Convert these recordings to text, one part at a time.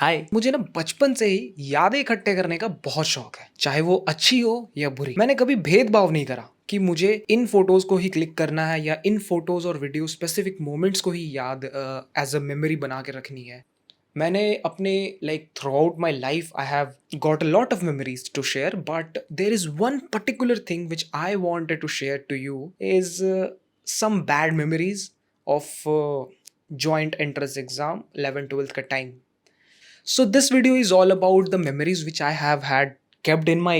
हाय, मुझे ना बचपन से ही यादें इकट्ठे करने का बहुत शौक है, चाहे वो अच्छी हो या बुरी। मैंने कभी भेदभाव नहीं करा कि मुझे इन फोटोज को ही क्लिक करना है या इन फोटोज और वीडियो स्पेसिफिक मोमेंट्स को ही याद एज अ मेमोरी बना के रखनी है। मैंने अपने throughout my life I have got a lot of memories to share, but there is one particular thing which I wanted to share to you is some bad memories of joint entrance exam 11th-12th का time. So this video is all about the memories which I have had kept in my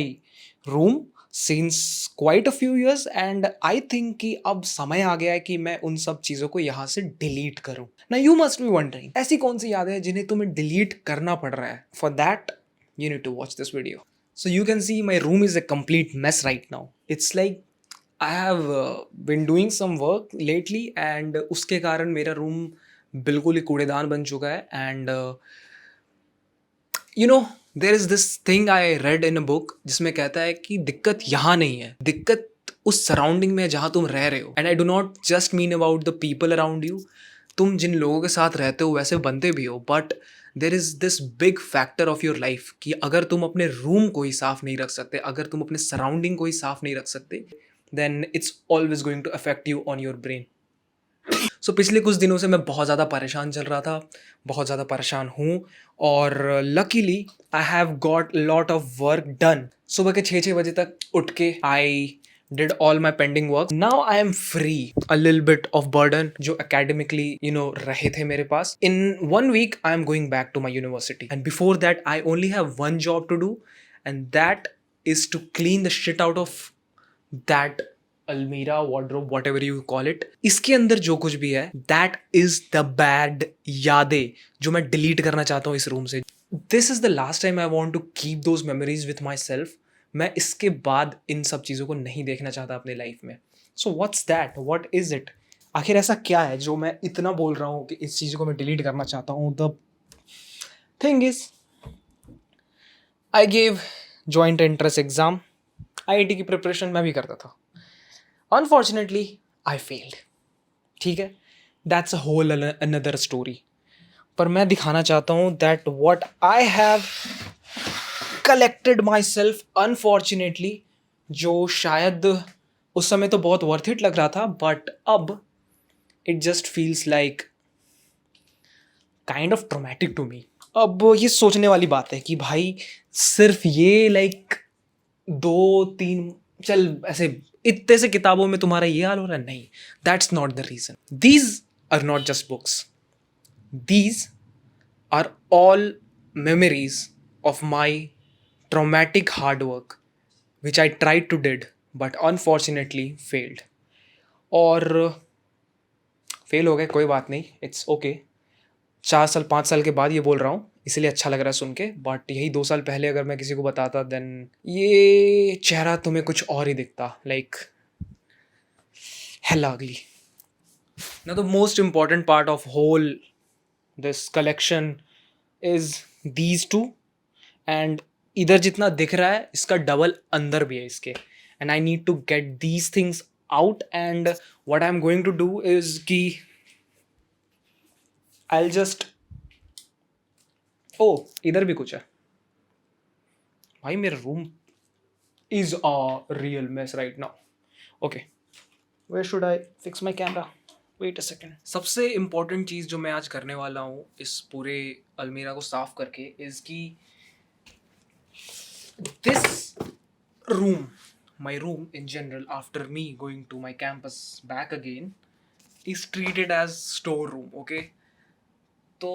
room since quite a few years, and I think कि अब समय आ गया है कि मैं उन सब चीज़ों को यहाँ से डिलीट करूँ। Now you must be wondering, ऐसी कौन सी यादें हैं जिन्हें तुम्हें डिलीट करना पड़ रहा है? For that you need to watch this video. So you can see my room is a complete mess right now. It's like I have been doing some work lately and उसके कारण मेरा room बिल्कुल ही कूड़ेदान बन चुका है। And you know there is this thing I read in a book जिसमें कहता है कि दिक्कत यहाँ नहीं है, दिक्कत उस सराउंडिंग में जहाँ तुम रह रहे हो। And I do not just mean about the people around you, तुम जिन लोगों के साथ रहते हो वैसे बनते भी हो, but there is this big factor of your life कि अगर तुम अपने रूम को ही साफ नहीं रख सकते, अगर तुम अपने सराउंडिंग को ही साफ नहीं रख सकते, then it's always going to affect you on your brain. So पिछले कुछ दिनों से मैं बहुत ज़्यादा परेशान चल रहा था, बहुत ज़्यादा परेशान हूँ, और luckily I have got lot of work done. सुबह के 6 बजे तक उठ के आई did all my pending work. Now I am free, a little bit of burden जो academically रहे थे मेरे पास. In 1 week I am going back to my university, and before that I only have one job to do, and that is to clean the shit out of that अलमीरा, wardrobe, what ever you call it. इसके अंदर जो कुछ भी है that is the bad यादें जो मैं डिलीट करना चाहता हूँ इस रूम से। This is the last time I want to keep those memories with myself. मैं इसके बाद इन सब चीज़ों को नहीं देखना चाहता अपनी लाइफ में। So what's that, what is it, आखिर ऐसा क्या है जो मैं इतना बोल रहा हूँ कि इस चीज़ को मैं डिलीट करना चाहता हूँ। The thing is I gave joint entrance exam, IIT की प्रिपरेशन मैं भी करता था। अनफॉर्चुनेटली आई फेल्ड, ठीक है, that's a whole another story. पर मैं दिखाना चाहता हूँ that what I have collected myself unfortunately, जो शायद उस समय तो बहुत वर्थ इट लग रहा था, बट अब it just feels like kind of traumatic to me. अब ये सोचने वाली बात है कि भाई सिर्फ ये दो तीन, चल ऐसे इतने से किताबों में तुम्हारा ये हाल हो रहा है, नहीं, that's not the reason. These are not just books, these are all memories of my traumatic hard work which I tried to did but unfortunately failed. और फेल हो गए, कोई बात नहीं, इट्स ओके। 4 साल 5 साल के बाद ये बोल रहा हूँ इसलिए अच्छा लग रहा है सुन के, बट यही 2 साल पहले अगर मैं किसी को बताता देन ये चेहरा तुम्हें कुछ और ही दिखता, like hella ugly. Now the most important part of whole this collection is these two, and इधर जितना दिख रहा है इसका डबल अंदर भी है इसके, and I need to get these things out, and what I'm going to do is कि I'll just oh इधर भी कुछ है भाई, मेरा room is a real mess right now. Okay, where should I fix my camera? Wait a second. सबसे important चीज़ जो मैं आज करने वाला हूँ इस पूरे अलमीरा को साफ करके इज कि this room, my room in general after me going to my campus back again is treated as storeroom. Okay, तो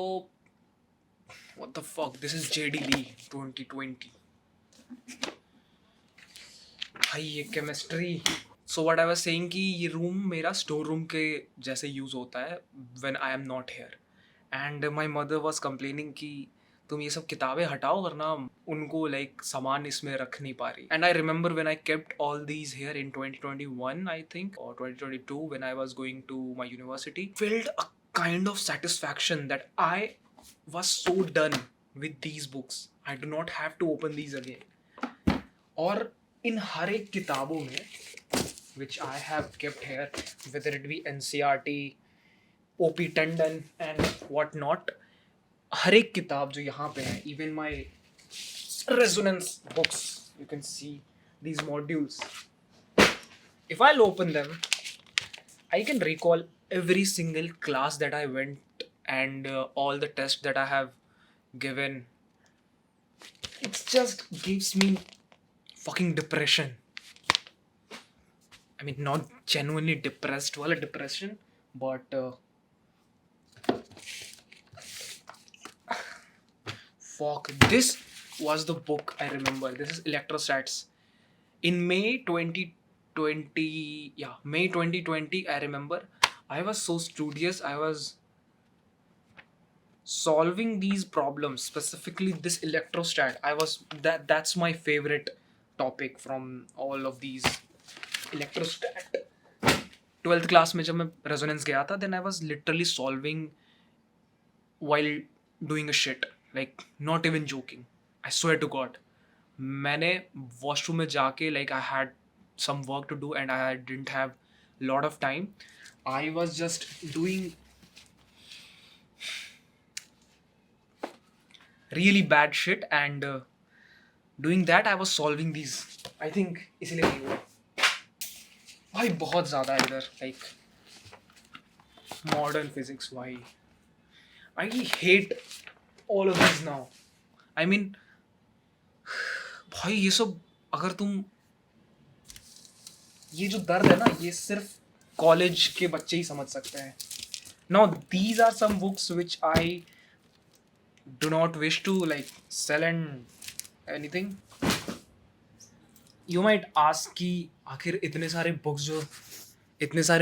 what the fuck, this is JD Lee 2020 भाई, ये chemistry. So what I was saying कि ये room मेरा store room के जैसे use होता है when I am not here, and my mother was complaining कि तुम ये सब किताबें हटाओ वरना उनको सामान इसमें रख नहीं पा रही। And I remember when I kept all these here in 2021 I think, और 2022 when I was going to my university, felt a kind of satisfaction that I was so done with these books, I do not have to open these again. और इन हर एक किताबों में which I have kept here, whether it be NCRT, OP Tandon and what not, हर एक किताब जो यहाँ पे है, even my resonance books, you can see these modules. If I'll open them, I can recall every single class that I went and all the tests that I have given. It just gives me fucking depression. I mean, not genuinely depressed, wala depression, but fuck. This was the book I remember. This is Electrostats. In May 2020, yeah, May 2020, I remember I was so studious. I was solving these problems, specifically this electrostat. That's my favorite topic from all of these. Electrostat. 12th class में जब मैं resonance गया था, then I was literally solving while doing a shit, like not even joking. I swear to God. मैंने washroom में जाके, like I had some work to do and I didn't have lot of time. I was just doing really bad shit and doing that I was solving these. I think इसलिए नहीं हुआ भाई, बहुत ज़्यादा है इधर, like modern physics. Why I hate all of these now. I mean, भाई ये सब अगर तुम, ये जो दर्द है ना, ये सिर्फ कॉलेज के बच्चे ही समझ सकते हैं. Now these are some books which I do not wish to like sell and anything. You might ask कि आखिर इतने सारे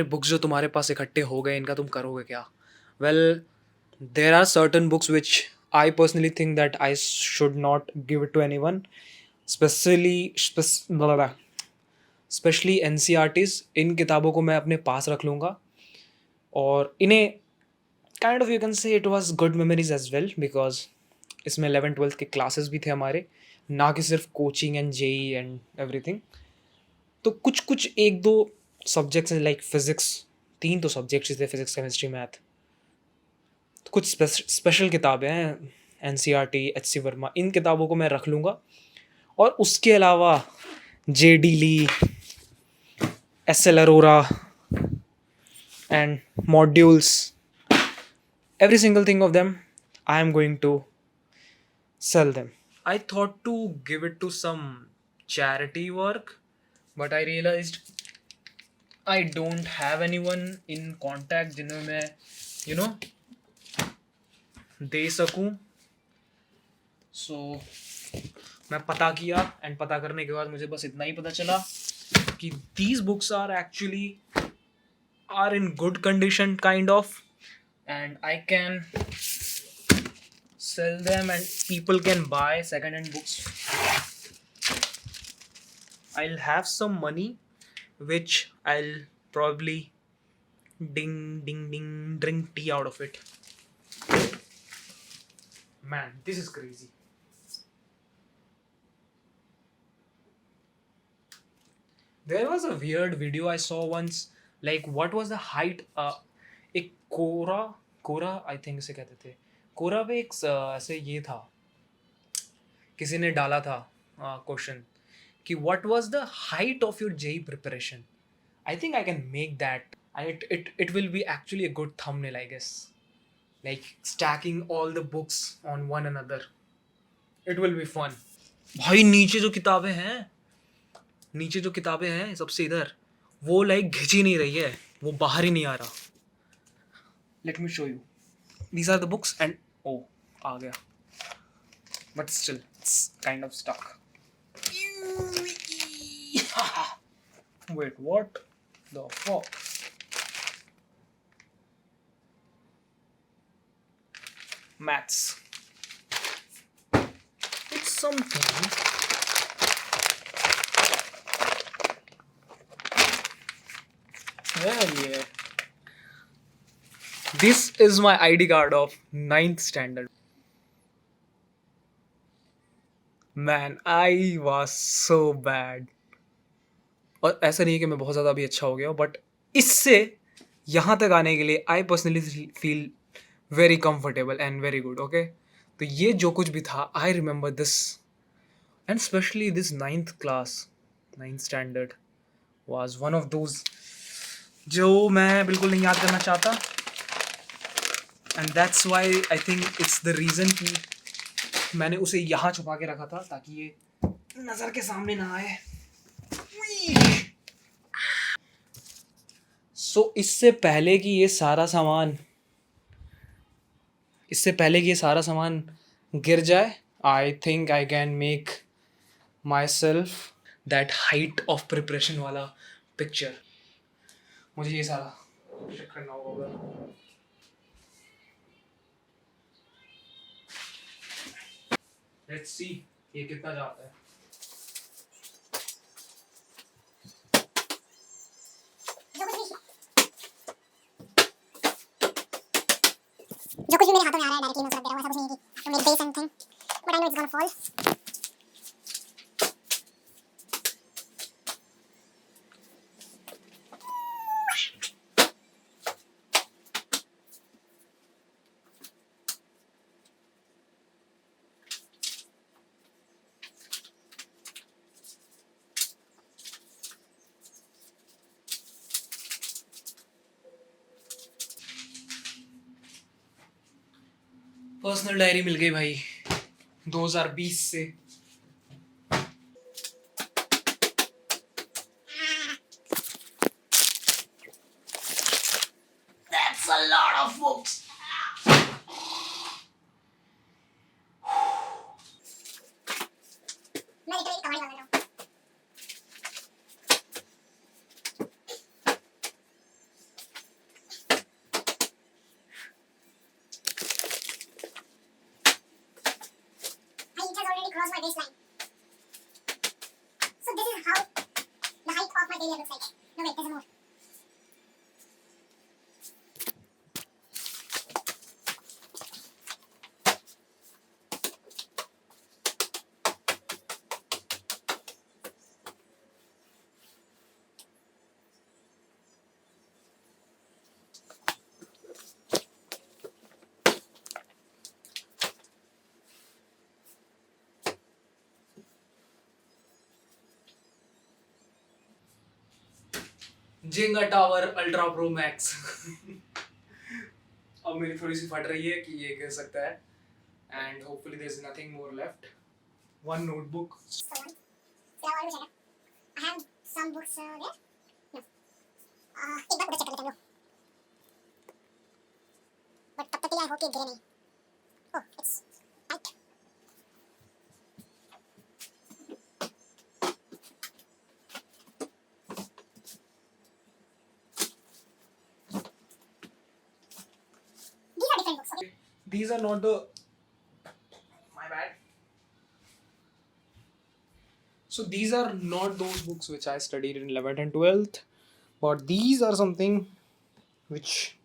बुक्स जो तुम्हारे पास इकट्ठे हो गए, इनका तुम करोगे क्या? Well, there are certain books which I personally think that I should not give it to anyone, especially NCRTs. इन किताबों को मैं अपने पास रख लूँगा और इन्हें kind of you can say it was good memories as well, because इसमें 11th-12th के क्लासेस भी थे हमारे, ना कि सिर्फ coaching and JEE and everything. तो कुछ कुछ एक दो सब्जेक्ट्स हैं, लाइक फिजिक्स. 3 तो सब्जेक्ट्स थे, फिजिक्स केमिस्ट्री मैथ. तो कुछ स्पेशल किताबें हैं, NCRT, HC वर्मा, इन किताबों को मैं रख लूँगा. और उसके अलावा JD ली, SL Arora and modules, every single thing of them, I am going to sell them. I thought to give it to some charity work, but I realized I don't have anyone in contact जिन्हें मैं you know दे सकूं. So मैं पता किया and पता करने के बाद मुझे बस इतना ही पता चला कि these books are in good condition kind of, and I can sell them and people can buy second-hand books. I'll have some money which I'll probably drink tea out of it. Man, this is crazy. There was a weird video I saw once, like what was the height, एक कोरा I think इसे कहते थे, कोरा पे एक ऐसे ये था, किसी ने डाला था क्वेश्चन कि what was the height of your JEE preparation. I think I can make that. It will be actually a good thumbnail, I guess, like stacking all the books on one another. It will be fun. भाई नीचे जो किताबें हैं सबसे इधर, वो like घिंच ही नहीं रही है, वो बाहर ही नहीं आ रहा. Let me show you. These are the books and oh, आ गया. But still, it's kind of stuck. Wait, what the fuck? Maths. It's something. Well, yeah. This is my ID card of 9th standard. Man, I was so bad. और ऐसा नहीं है कि मैं बहुत ज़्यादा भी अच्छा हो गया हूँ, बट इससे यहाँ तक आने के लिए I personally feel very comfortable and very good. Okay, तो ये जो कुछ भी था, I remember this, and specially this ninth standard was one of those जो मैं बिल्कुल नहीं याद करना चाहता, and that's why I think it's the reason कि मैंने उसे यहाँ छुपा के रखा था ताकि ये नज़र के सामने ना आए। सो इससे पहले कि ये सारा सामान गिर जाए, आई think I can make my self that height of preparation वाला पिक्चर। मुझे ये सारा चेक करना होगा। लेट्स सी ये कितना जाता है। जो कुछ भी मेरे हाथों में आ रहा है डायरेक्टली मैं उसे रख दे रहा हूँ, ऐसा कुछ नहीं है कि make base and thing, but I know it's gonna fall. Personal diary मिल गई भाई 2020 से। That's a lot of books. मैं लिटरली कहानी बना रहा हूँ। It has already crossed my waistline. So this is how the height of my failure looks like. No wait, there's more. जिंगा टावर अल्ट्रा प्रो मैक्स। अब मेरी थोड़ी सी फट रही है कि ये कह सकता है, and hopefully there is nothing more left. One notebook. So on. So और भी जगह. I have some books there. No. एक बार उधर चेक कर लेते हैं हम लोग. But तब तक के लिए I hope ये गिरे नहीं. Oh, it's tight. These are different books, okay? These are not the, my bad. So these are not those books which I studied in 11th and 12th, but these are something which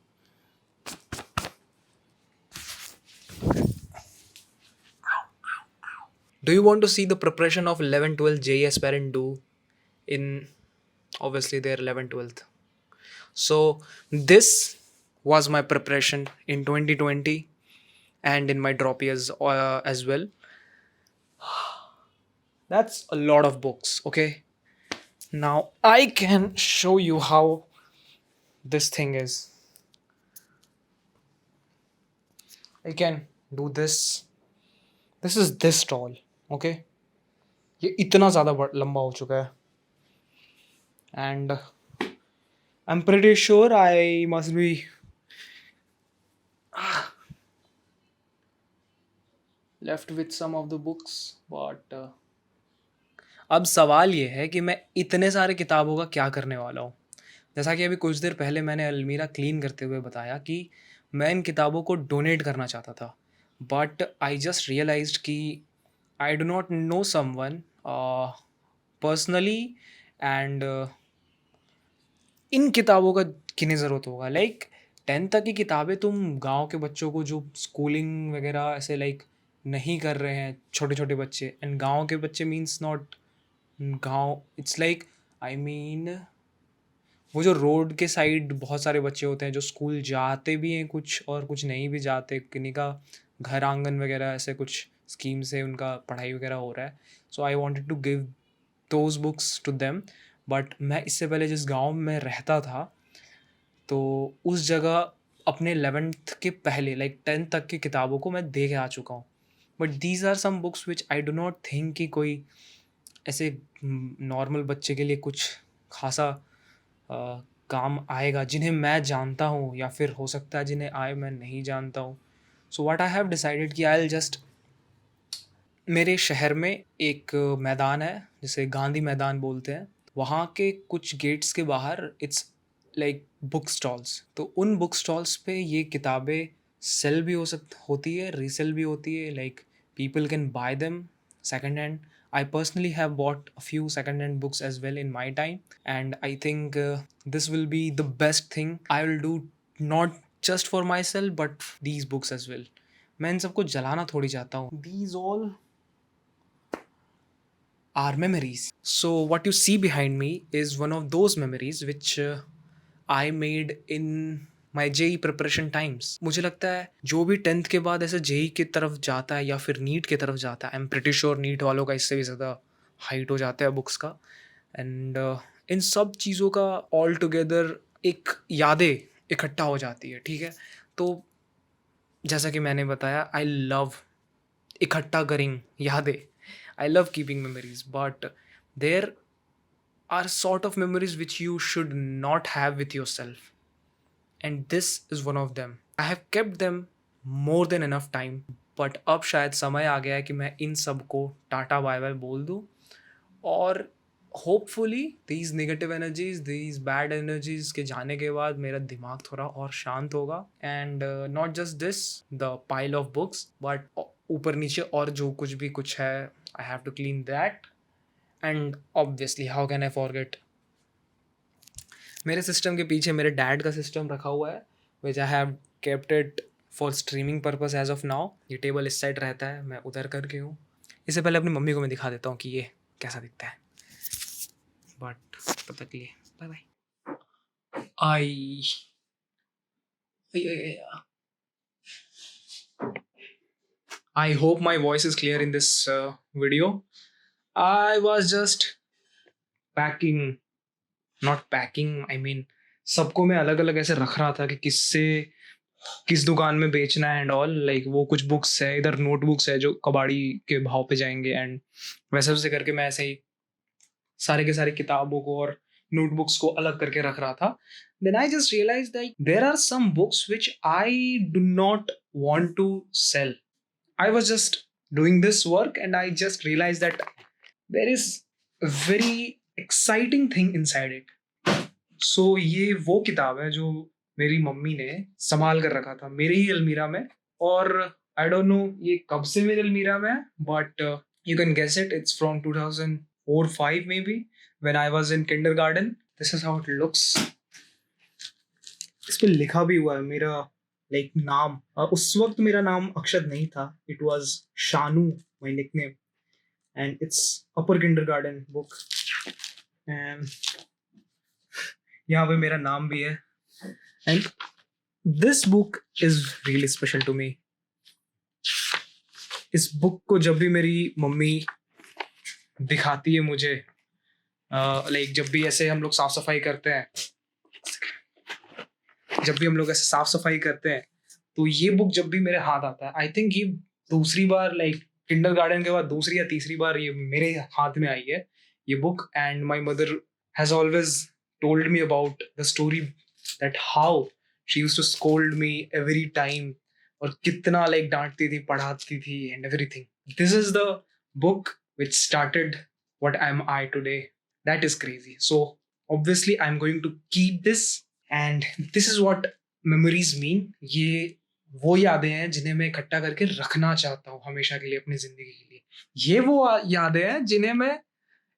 Do you want to see the preparation of 11 12 JE aspirant do in obviously their 11 12th? So this was my preparation in 2020 and in my drop years as well. That's a lot of books, okay? Now I can show you how this thing is. I can do this. This is this tall, okay? ये इतना ज़्यादा लंबा हो चुका है, and I'm pretty sure I must be left with some of the books, but अब सवाल ये है कि मैं इतने सारे किताबों का क्या करने वाला हूँ। जैसा कि अभी कुछ देर पहले मैंने अलमीरा क्लीन करते हुए बताया कि मैं इन किताबों को डोनेट करना चाहता था, बट आई जस्ट रियलाइज्ड कि आई do not know someone personally, and in किताबों का किन्हीं ज़रूरत होगा। लाइक 10th तक की किताबें तुम गांव के बच्चों को जो स्कूलिंग वगैरह ऐसे लाइक नहीं कर रहे हैं, छोटे छोटे बच्चे, एंड गांव के बच्चे मीन्स नॉट गांव, इट्स लाइक आई मीन वो जो रोड के साइड बहुत सारे बच्चे होते हैं जो स्कूल जाते भी हैं कुछ और कुछ नहीं भी जाते, किन्हीं का घर आंगन वगैरह ऐसे कुछ स्कीम से उनका पढ़ाई वगैरह हो रहा है. So I wanted to give those books to them. But मैं इससे पहले जिस गांव में रहता था तो उस जगह अपने 11th के पहले लाइक 10th तक की किताबों को मैं दे के आ चुका हूँ. But these are some books which I do not think कि कोई ऐसे नॉर्मल बच्चे के लिए कुछ खासा काम आएगा, जिन्हें मैं जानता हूँ या फिर हो सकता है जिन्हें आए मैं नहीं जानता हूँ. So what I have decided कि आई विल जस्ट, मेरे शहर में एक मैदान है जिसे गांधी मैदान बोलते हैं, वहाँ के कुछ गेट्स के बाहर इट्स लाइक बुक स्टॉल्स. तो उन बुक स्टॉल्स पे ये किताबें सेल भी होती है, रीसेल भी होती है, like people can buy them second hand. I personally have bought a few second hand books as well in my time, and I think this will be the best thing I will do, not just for myself but these books as well. मैं इन सबको जलाना थोड़ी चाहता हूँ. These all are memories. So what you see behind me is one of those memories which I made in my JEE preparation times. मुझे लगता है जो भी 10th के बाद ऐसे JEE की तरफ जाता है या फिर नीट की तरफ जाता है, I am pretty sure NEET वालों का इससे भी ज़्यादा हाइट हो जाता है बुक्स का. एंड इन सब चीज़ों का ऑल टुगेदर एक यादें इकट्ठा हो जाती है, ठीक है. तो जैसा कि मैंने बताया, आई लव इकट्ठा करें यादें. I love keeping memories, but there are sort of memories which you should not have with yourself, and this is one of them. I have kept them more than enough time, but अब शायद समय आ गया है कि मैं इन सब को tata bye bye बोल दूँ, और hopefully these negative energies, these bad energies के जाने के बाद मेरा दिमाग थोड़ा और शांत होगा. And not just this, the pile of books, but ऊपर नीचे और जो कुछ भी कुछ है, I have to clean that. And obviously how can I forget, मेरे सिस्टम के पीछे मेरे डैड का सिस्टम रखा हुआ है which I have kept it for streaming purpose as of now. ये टेबल इस साइड रहता है, मैं उधर करके हूँ. इससे पहले अपनी मम्मी को मैं दिखा देता हूँ कि ये कैसा दिखता है. बट तब तक के लिए bye bye. I I hope my voice is clear in this video. I was just packing, not packing, I mean सबको मैं अलग अलग ऐसे रख रहा था कि किससे किस दुकान में बेचना है एंड ऑल. लाइक वो कुछ बुक्स है, इधर नोटबुक्स है जो कबाड़ी के भाव पे जाएंगे, एंड वैसे वैसे करके मैं ऐसे ही सारे के सारे किताबों को और नोटबुक्स को अलग करके रख रहा था. Then I just realized that there are some books which I do not want to sell. I was just doing this work and I just realized that there is a very exciting thing inside it. So ये वो किताब है जो मेरी mummy ने संभाल कर रखा था मेरे ही अलमीरा में, और I don't know ये कब से मेरे अलमीरा में है, but you can guess it. It's from 2004-5 maybe, when I was in kindergarten. This is how it looks. इस पे लिखा भी हुआ है मेरा लाइक नाम. उस वक्त मेरा नाम अक्षत नहीं था, it was Shanu my nickname, and it's upper kindergarten book. And यहाँ पे मेरा नाम भी है. And this book is really special to me. इस बुक को जब भी मेरी मम्मी दिखाती है मुझे, लाइक जब भी ऐसे हम लोग साफ सफाई करते हैं, जब भी हम लोग ऐसे साफ सफाई करते हैं, तो ये बुक जब भी मेरे हाथ आता है, आई थिंक ये दूसरी बार लाइक किंडरगार्टन के बाद दूसरी या तीसरी बार ये मेरे हाथ में आई है ये book. And my mother has always told me about the story that how she used to scold me every time, और कितना लाइक डांटती थी, पढ़ाती थी and everything. This is the book which started what am I today. That is crazy. So obviously I'm going to keep this, and this is what memories mean. ये वो यादें हैं जिन्हें मैं इकट्ठा करके रखना चाहता हूँ हमेशा के लिए अपनी जिंदगी के लिए. ये वो यादें हैं जिन्हें मैं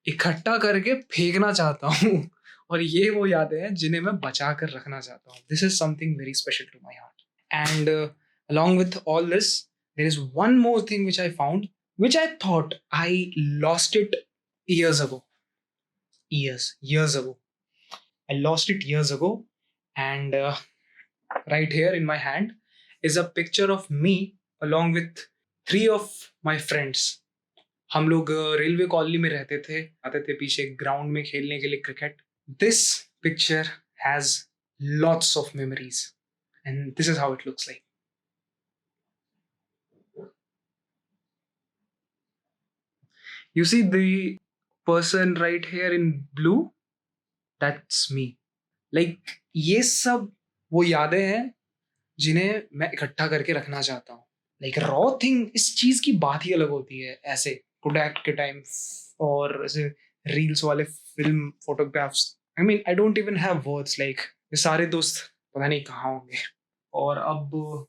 इकट्ठा करके फेंकना चाहता हूँ, और ये वो यादें हैं जिन्हें मैं बचा कर रखना चाहता हूँ. This is something very special to my heart. And along with all this, there is one more thing which I found, which I thought I lost it years ago. Years ago. I lost it years ago, and right here in my hand is a picture of me along with 3 of my friends. हम लोग railway colony में रहते थे, आते थे पीछे ground में खेलने के लिए cricket. This picture has lots of memories and this is how it looks like. You see the person right here in blue? That's me. Like ये सब वो यादें हैं जिन्हें मैं इकट्ठा करके रखना चाहता हूँ. Like रॉ थिंग, इस चीज की बात ही अलग होती है. ऐसे कोडैक के टाइम और ऐसे रील्स वाले film photographs. I mean I don't even have words. Like ये सारे दोस्त पता नहीं कहाँ होंगे. और अब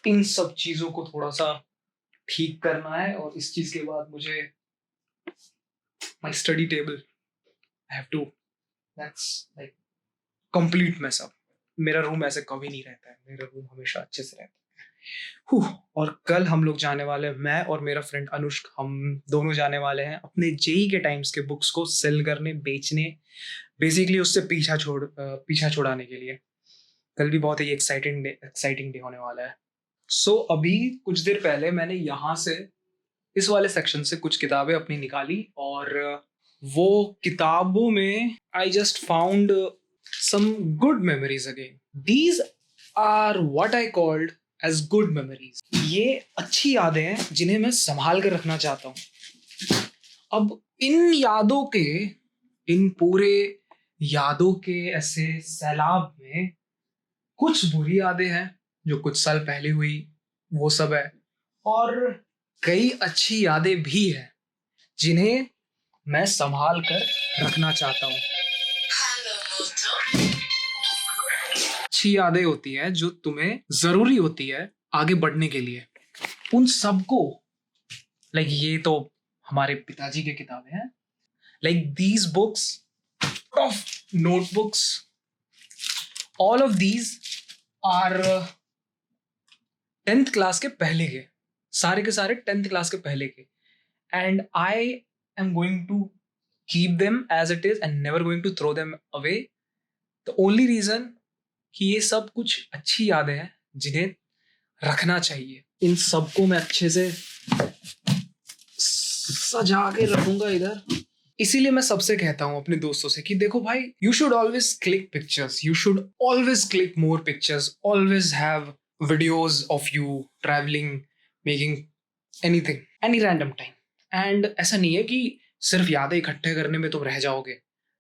इन सब चीजों को थोड़ा सा ठीक करना है, और इस चीज के बाद मुझे my study table, I have to, that's like complete mess up. मेरा रूम ऐसे कभी नहीं रहता है, मेरा रूम हमेशा अच्छे से रहता है. और कल हम लोग जाने वाले हैं, मैं और मेरा फ्रेंड अनुष्क, हम दोनों जाने वाले हैं अपने जेई के टाइम्स के बुक्स को सेल करने, बेचने, बेसिकली उससे पीछा छुड़ाने के लिए. कल भी बहुत ही एक्साइटिंग डे होने वाला है. सो अभी कुछ देर पहले मैंने यहाँ से इस वाले सेक्शन से कुछ किताबें अपनी निकाली, और वो किताबों में I just found some good memories again. These are what I called as good memories. ये अच्छी यादें हैं जिन्हें मैं संभाल कर रखना चाहता हूँ. अब इन पूरे यादों के ऐसे सैलाब में कुछ बुरी यादें हैं जो कुछ साल पहले हुई, वो सब है, और कई अच्छी यादें भी हैं जिन्हें मैं संभाल कर रखना चाहता हूँ. अच्छी यादें होती हैं जो तुम्हें जरूरी होती है आगे बढ़ने के लिए. उन सबको, लाइक ये तो हमारे पिताजी की किताबें हैं. Like these books of notebooks, all of these are 10th class के पहले के, सारे के सारे 10th क्लास के पहले के. And I am going to keep them as it is and never going to throw them away. The only reason कि ये सब कुछ अच्छी यादें हैं जिन्हें रखना चाहिए. इन सबको मैं अच्छे से सजा के रखूंगा इधर. इसीलिए मैं सबसे कहता हूँ, अपने दोस्तों से, कि देखो भाई, you should always click pictures, you should always click more pictures, always have videos of you traveling, making anything, any random time. And ऐसा नहीं है कि सिर्फ यादें इकट्ठे करने में तुम रह जाओगे.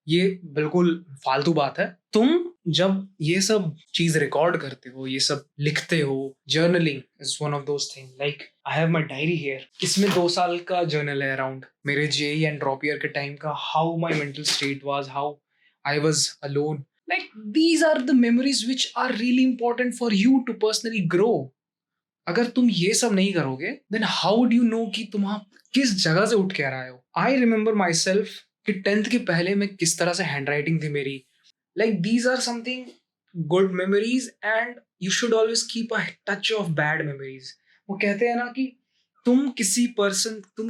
ये बिल्कुल फालतू बात है. तुम जब ये सब चीज रिकॉर्ड करते हो, ये सब लिखते हो, journaling is one of those thing. Like I have my diary here. इसमें 2 साल का जर्नल है अराउंड मेरे जेई एंड ड्रॉप ईयर के टाइम का. How my mental state was, how I was alone. Like these are the memories which are really important for you to personally grow. अगर तुम ये सब नहीं करोगे, then how do you know कि तुम किस जगह से उठ के आ रहे हो. I remember myself कि 10th के पहले मैं किस तरह से हैंडराइटिंग थी मेरी. Like these are something good memories, and you should always keep a touch of bad memories. वो कहते हैं ना कि तुम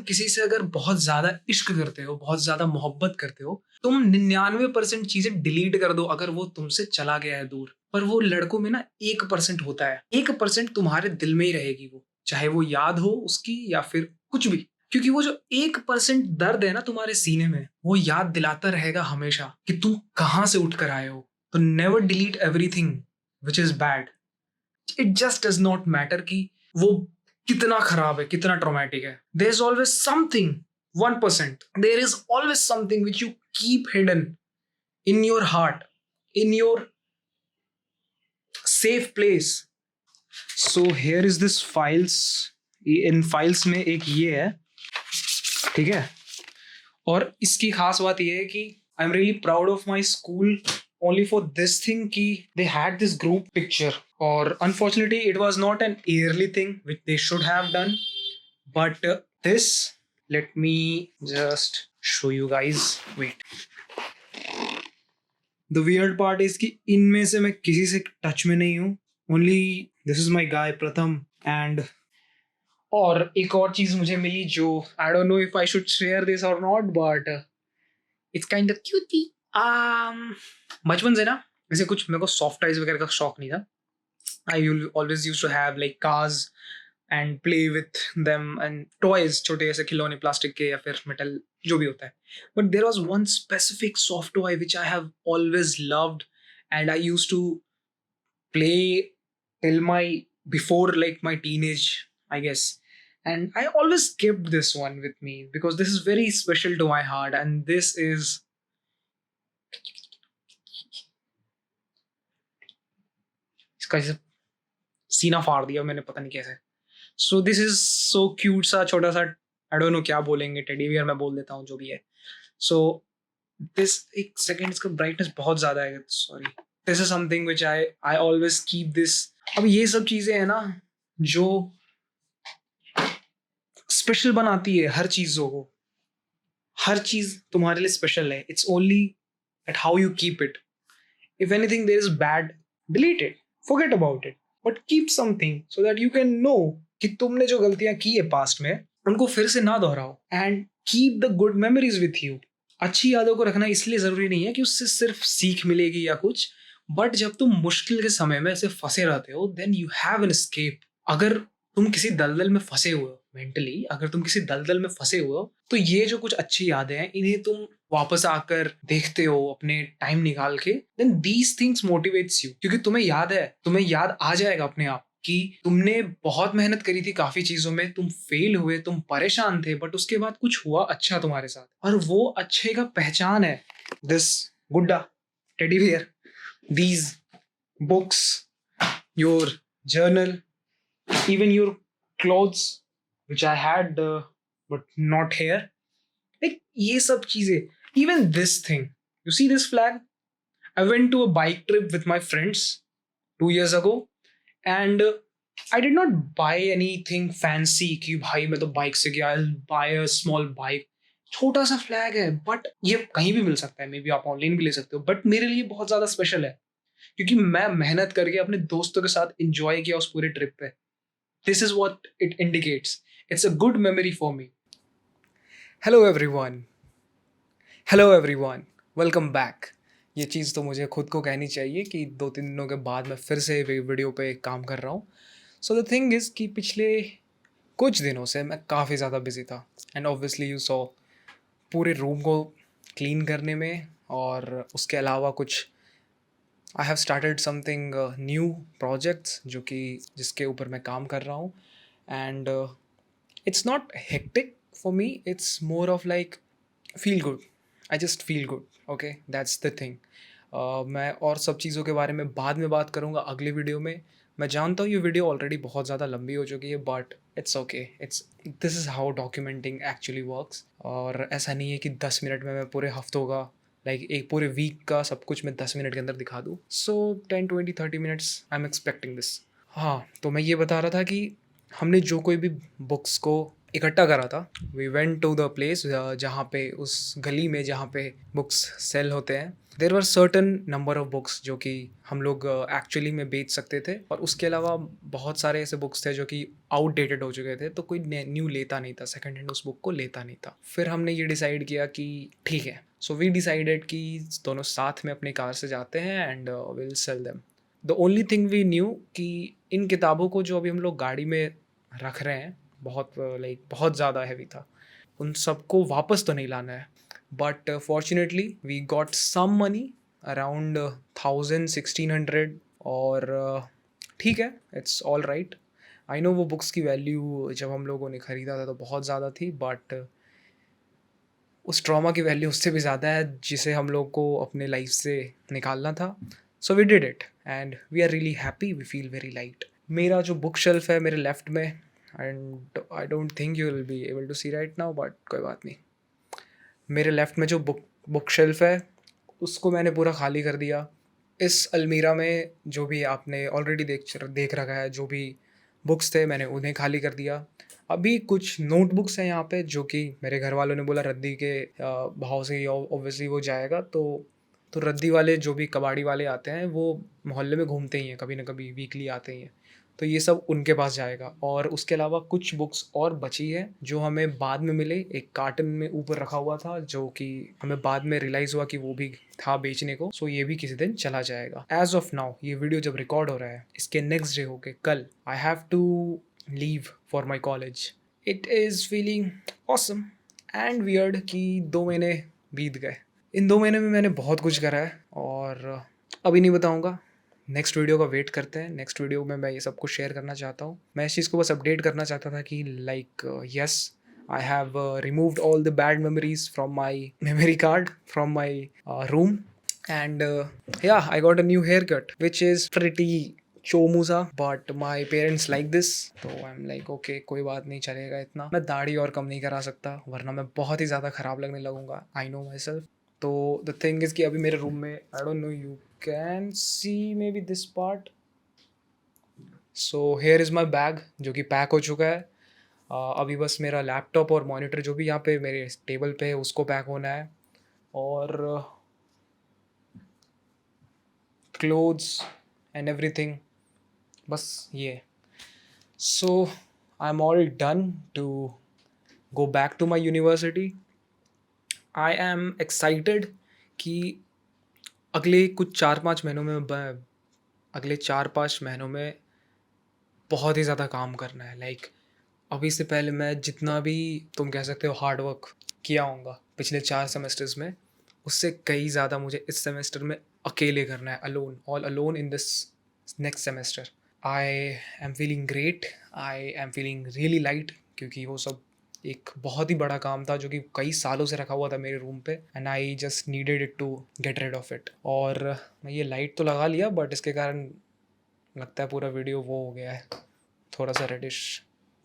किसी से अगर बहुत ज्यादा इश्क करते हो, बहुत ज्यादा मोहब्बत करते हो, तुम 99% चीजें डिलीट कर दो अगर वो तुमसे चला गया है दूर. पर वो लड़कों में ना 1% होता है. 1% तुम्हारे दिल में ही रहेगी वो, चाहे वो याद हो उसकी या फिर कुछ भी. क्योंकि वो जो 1% दर्द है ना तुम्हारे सीने में, वो याद दिलाता रहेगा हमेशा कि तुम कहाँ से उठ कर आए हो. तो never delete everything which is bad. It just does not matter कि वो कितना खराब है, कितना ट्रॉमेटिक है. There is always something, 1%. There is always something which you keep hidden in your heart, in your safe place. So here is this files. In files में एक ये है, ठीक है. और इसकी खास बात ये है कि I am really proud of my school only for this thing कि they had this group picture. और unfortunately it was not an yearly thing which they should have done, but this, let me just show you guys. Wait, the weird part is कि इनमें से मैं किसी से touch में नहीं हूँ. only this is my guy Pratham. and और एक और चीज मुझे मिली जो I don't know if I should share this or not, but it's kind of cutie. बचपन से ना ऐसे कुछ मेरे को सॉफ्ट टॉयज वगैरह का शौक नहीं था. I always use to have like cars and play with them and toys, छोटे ऐसे खिलौने प्लास्टिक के या फिर मेटल जो भी होता है. But there was one specific soft toy which I have always loved and I use to play till my before like my teenage, I guess. And I always kept this one with me because this is very special to my heart. And this is इसका जैसे सीना फाड़ दिया मैंने, पता नहीं कैसे. So this is so cute सा छोटा सा, आई डोंट नो क्या बोलेंगे, टेडी बियर मैं बोल देता हूँ, जो भी है. सो दिस, एक सेकेंड, इसका ब्राइटनेस बहुत ज्यादा है, sorry. This is something which I always keep this. अब ये सब चीजें हैं ना जो स्पेशल बनाती है हर चीजों को. हर चीज तुम्हारे लिए स्पेशल है. It's only at how you keep it. If anything there is bad, delete it, forget about it, but keep something so that you can know कि तुमने जो गलतियां की है पास्ट में उनको फिर से ना दोहराओ. And keep the good memories with you. अच्छी यादों को रखना इसलिए जरूरी नहीं है कि उससे सिर्फ सीख मिलेगी या कुछ, बट जब तुम मुश्किल के समय में ऐसे फंसे रहते हो, then you have an escape. अगर तुम किसी दलदल में फंसे हुए हो मेंटली, अगर तुम किसी दलदल में फंसे हुए हो, तो ये जो कुछ अच्छी यादें हैं इन्हें तुम वापस आकर देखते हो अपने टाइम निकाल के, then these things motivates you. क्योंकि तुम्हें याद है, तुम्हें याद आ जाएगा अपने आप कि तुमने बहुत मेहनत करी थी काफी चीजों में, तुम फेल हुए, तुम परेशान थे, बट उसके बाद कुछ हुआ अच्छा तुम्हारे साथ, और वो अच्छे का पहचान है दिस गुड्डा, teddy bear, these books, your journal, even your clothes which I had but not here, like ये सब चीजें. Even this thing, you see this flag, I went to a bike trip with my friends 2 years ago, and I did not buy anything fancy कि भाई मैं तो bike से गया, I'll buy a small bike. छोटा सा flag है, but ये कहीं भी मिल सकता है, मे बी आप ऑनलाइन भी ले सकते हो, बट मेरे लिए बहुत ज्यादा स्पेशल है क्योंकि मैं मेहनत करके अपने दोस्तों के साथ एंजॉय किया उस पूरे ट्रिप पे. This is what it indicates. It's a good memory for me. Hello everyone, hello everyone, welcome back. ये चीज़ तो मुझे खुद को कहनी चाहिए कि 2-3 दिनों के बाद मैं फिर से वीडियो पे काम कर रहा हूँ. सो द थिंग इज़ कि पिछले कुछ दिनों से मैं काफ़ी ज़्यादा बिजी था. एंड ऑब्वियसली यू सॉ, पूरे रूम को क्लीन करने में और उसके अलावा कुछ I have started something new projects जो कि जिसके ऊपर मैं काम कर रहा हूँ. And it's not hectic for me, it's more of like feel good. I just feel good. Okay, that's the thing. मैं और सब चीज़ों के बारे में बाद में बात करूँगा अगले वीडियो में. मैं जानता हूँ ये वीडियो ऑलरेडी बहुत ज़्यादा लंबी हो चुकी है, but it's okay. This is how documenting actually works. और ऐसा नहीं है कि 10 मिनट में मैं पूरे हफ्तों का, लाइक एक पूरे वीक का सब कुछ मैं 10 मिनट के अंदर दिखा दूँ. सो 10-20-30 minutes I am expecting this. हाँ, तो मैं ये बता रहा था कि हमने जो कोई भी बुक्स को इकट्ठा करा था, we went to the place जहाँ पे, उस गली में जहाँ पे बुक्स सेल होते हैं. There were certain number of books जो कि हम लोग एक्चुअली में बेच सकते थे, और उसके अलावा बहुत सारे ऐसे बुक्स थे जो कि आउटडेटेड हो चुके थे, तो कोई न्यू लेता नहीं था, सेकंड हैंड उस बुक को लेता नहीं था. फिर हमने ये डिसाइड किया कि ठीक है, सो वी डिसाइडेड कि दोनों साथ में अपनी कार से जाते हैं and will sell them. The only thing we knew कि इन किताबों को जो अभी हम लोग गाड़ी में रख रहे हैं, बहुत बहुत ज़्यादा हैवी था, उन सबको वापस तो नहीं लाना है. But fortunately we got some money around 1,000-1,600, और ठीक है, it's all right. I know वो बुक्स की वैल्यू जब हम लोगों ने ख़रीदा था तो बहुत ज़्यादा थी, बट उस ट्रॉमा की वैल्यू उससे भी ज़्यादा है जिसे हम लोग को अपने लाइफ से निकालना था. So we did it and we are really happy, we feel very light. मेरा जो बुक शेल्फ है मेरे लेफ्ट में, and I don't think you will be able to see right now, but कोई बात नहीं. मेरे लेफ़्ट में जो बुक शेल्फ है उसको मैंने पूरा खाली कर दिया. इस अलमीरा में जो भी आपने ऑलरेडी देख रखा है, जो भी बुक्स थे मैंने उन्हें खाली कर दिया. अभी कुछ नोटबुक्स हैं यहाँ पे जो कि मेरे घर वालों ने बोला रद्दी के भाव से ही ऑब्वियसली वो जाएगा, तो रद्दी वाले जो भी कबाड़ी वाले आते हैं वो मोहल्ले में घूमते ही हैं, कभी ना कभी वीकली आते ही हैं, तो ये सब उनके पास जाएगा। और उसके अलावा कुछ बुक्स और बची है जो हमें बाद में मिले, एक कार्टन में ऊपर रखा हुआ था जो कि हमें बाद में रियलाइज़ हुआ कि वो भी था बेचने को। सो ये भी किसी दिन चला जाएगा। एज ऑफ नाउ ये वीडियो जब रिकॉर्ड हो रहा है, इसके नेक्स्ट डे होके कल I have to leave for my college. It is feeling awesome and weird कि 2 महीने बीत गए। इन 2 महीने में मैंने बहुत कुछ करा है और अभी नहीं बताऊंगा। नेक्स्ट वीडियो का वेट करते हैं। नेक्स्ट वीडियो में मैं ये सब कुछ शेयर करना चाहता हूँ। मैं इस चीज़ को बस अपडेट करना चाहता था कि like yes, I have removed all the bad memories from my memory card from my room and yeah, I got a new haircut which is pretty चोमू सा, but my parents like this. तो I am like okay, कोई बात नहीं, चलेगा इतना। मैं दाढ़ी और कम नहीं करा सकता वरना मैं बहुत ही ज़्यादा ख़राब लगने लगूंगा। I know my self. तो द थिंग इज़ कि अभी मेरे रूम में, I don't know, you can see maybe this part. So here is my bag जो कि पैक हो चुका है। अभी बस मेरा लैपटॉप और मॉनिटर जो भी यहाँ पे मेरे टेबल पे है उसको पैक होना है, और क्लोथ्स एंड एवरीथिंग, बस ये। So I am all done to go back to my university. I am excited कि अगले कुछ 4-5 महीनों में अगले 4-5 महीनों में बहुत ही ज़्यादा काम करना है। लाइक अभी से पहले मैं जितना भी तुम कह सकते हो हार्ड वर्क किया होगा पिछले 4 सेमेस्टर्स में, उससे कई ज़्यादा मुझे इस सेमेस्टर में अकेले करना है, alone, all alone in this next semester. I am feeling great, I am feeling really light, क्योंकि वो सब एक बहुत ही बड़ा काम था जो कि कई सालों से रखा हुआ था मेरे रूम पे, and I just needed it to get rid of it. और मैं ये लाइट तो लगा लिया, बट इसके कारण लगता है पूरा वीडियो वो हो गया है, थोड़ा सा रेडिश।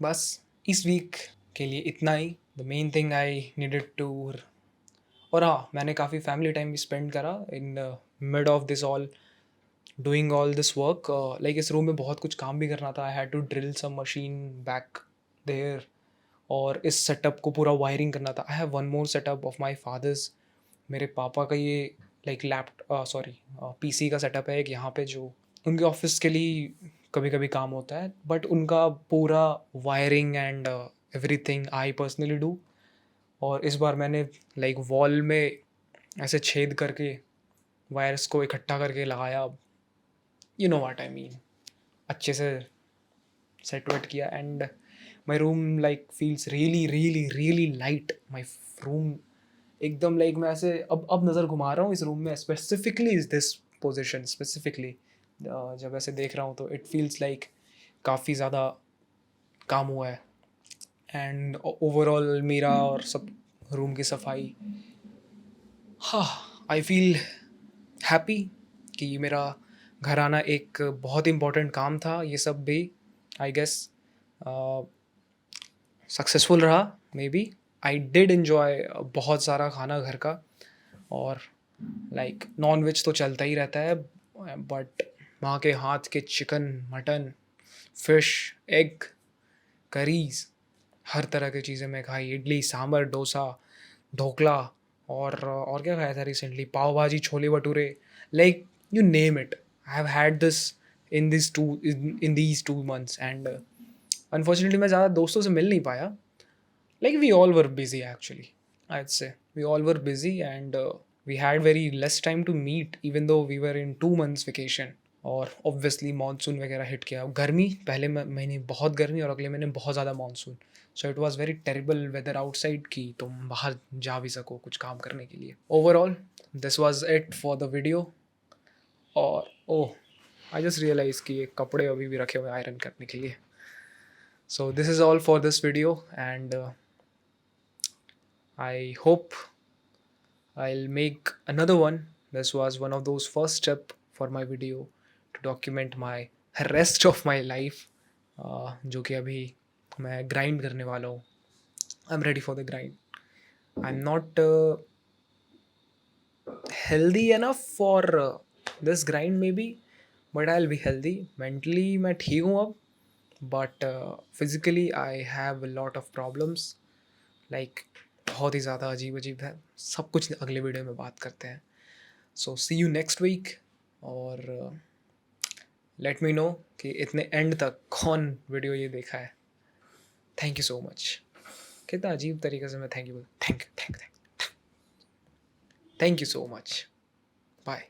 बस इस वीक के लिए इतना ही। The main thing I needed to, और हाँ, मैंने काफ़ी फैमिली टाइम भी स्पेंड करा in mid of this all doing all this work. Like इस रूम में बहुत कुछ काम भी करना था। I had to drill some machine back there, और इस सेटअप को पूरा वायरिंग करना था। I have one more setup of my father's. मेरे पापा का ये लाइक पीसी का सेटअप है एक यहाँ पे, जो उनके ऑफिस के लिए कभी कभी काम होता है, बट उनका पूरा wiring and everything I personally do. और इस बार मैंने लाइक वॉल में ऐसे छेद करके वायर्स को इकट्ठा करके लगाया, you know what I mean, अच्छे से सेट वेट किया, and my room like feels really really really light. My room एकदम लाइक, मैं ऐसे अब नज़र घुमा रहा हूँ इस रूम में, specifically is this position specifically, जब ऐसे देख रहा हूँ तो इट फील्स लाइक काफ़ी ज़्यादा काम हुआ है। एंड ओवरऑल मेरा और सब रूम की सफाई, हाँ, आई फील हैप्पी कि मेरा घर आना एक बहुत इम्पोर्टेंट काम था। ये सब भी आई गेस सक्सेसफुल रहा। Maybe I did enjoy बहुत सारा खाना घर का, और लाइक नॉन वेज तो चलता ही रहता है, बट वहाँ के हाथ के chicken, mutton, fish, egg, curries, हर तरह की चीज़ें मैं खाई। इडली, सांभर, डोसा, ढोकला, और क्या खाया था रिसेंटली, पाव भाजी, chole bhature, like you name it, I have had this in these 2 months। And unfortunately मैं ज़्यादा दोस्तों से मिल नहीं पाया। Like we all were busy actually, I'd say. We all were busy, and we had very less time to meet even though we were in 2 months vacation. और obviously monsoon वगैरह hit किया, गर्मी, पहले महीने बहुत गर्मी और अगले महीने बहुत ज़्यादा monsoon. So it was very terrible weather outside कि तुम बाहर जा भी सको कुछ काम करने के लिए। Overall this was it for the video. और ओह, आई जस्ट रियलाइज़ कि ये कपड़े अभी भी रखे हुए आयरन करने के लिए। So this is all for this video, and I hope I'll make another one. This was one of those first step for my video to document my rest of my life, जो कि अभी मैं grind करने वाला हूँ। I'm ready for the grind. I'm not healthy enough for this grind maybe, but I'll be healthy. Mentally मैं ठीक हूँ अब, but physically I have a lot of problems. Like बहुत ही ज़्यादा अजीब अजीब है। सब कुछ अगले वीडियो में बात करते हैं। So see you next week, और लेट मी नो कि इतने एंड तक कौन वीडियो ये देखा है. Thank you so much. कितना अजीब तरीके से मैं thank you. Thank you so much. Bye.